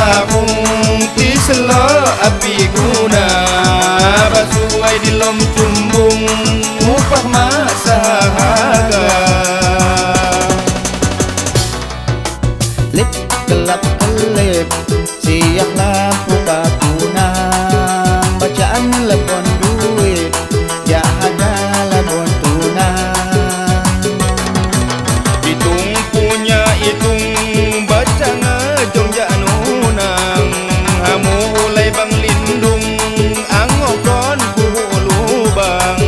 akong tiselo api guna basuway dilom cumbung upah masahaga lip gelap kelip siang lampu kapunang bacaan lebon duit ya ada lebon tunang hitung punya hitung baca ngejong janunang hamu ulai bang lindung angokon kuhu lubang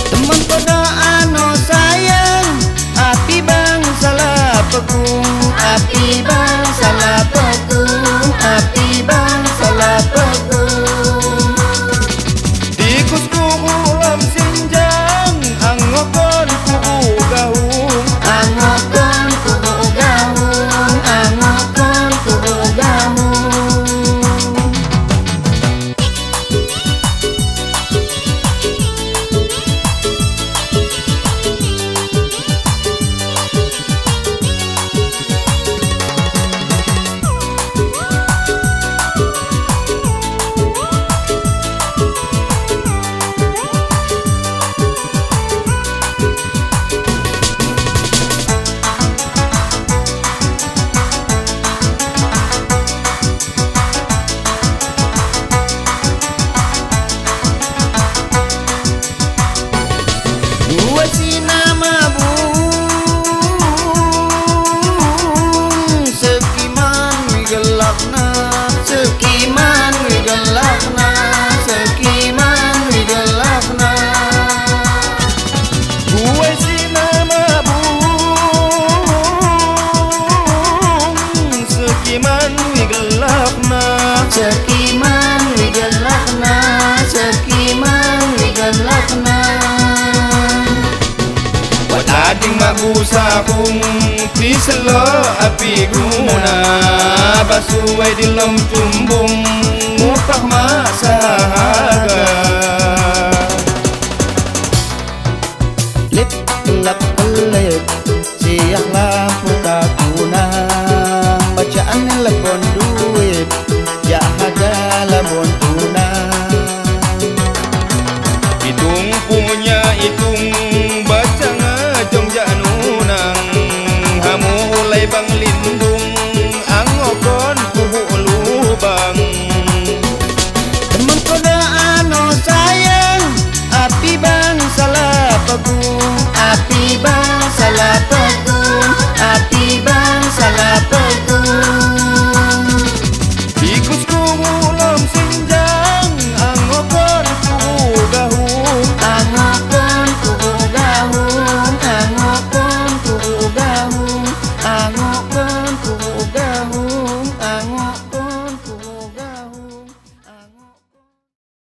teman koda ano sayang api bang salah pegung api bang salah pegung api bang salah pegung tikus kuhu lam sinjang angokon kuhu gahung angokon kuhu gahung angokon kuhu gahung sekiman wigelakna sekiman wigelakna gue sinama bung sekiman wigelakna sekiman wigelakna sekiman wigelakna wat ading mabusa kung tiselo api guna basuway dilom cumbung upah masahaga lip gelap kelip siang lampu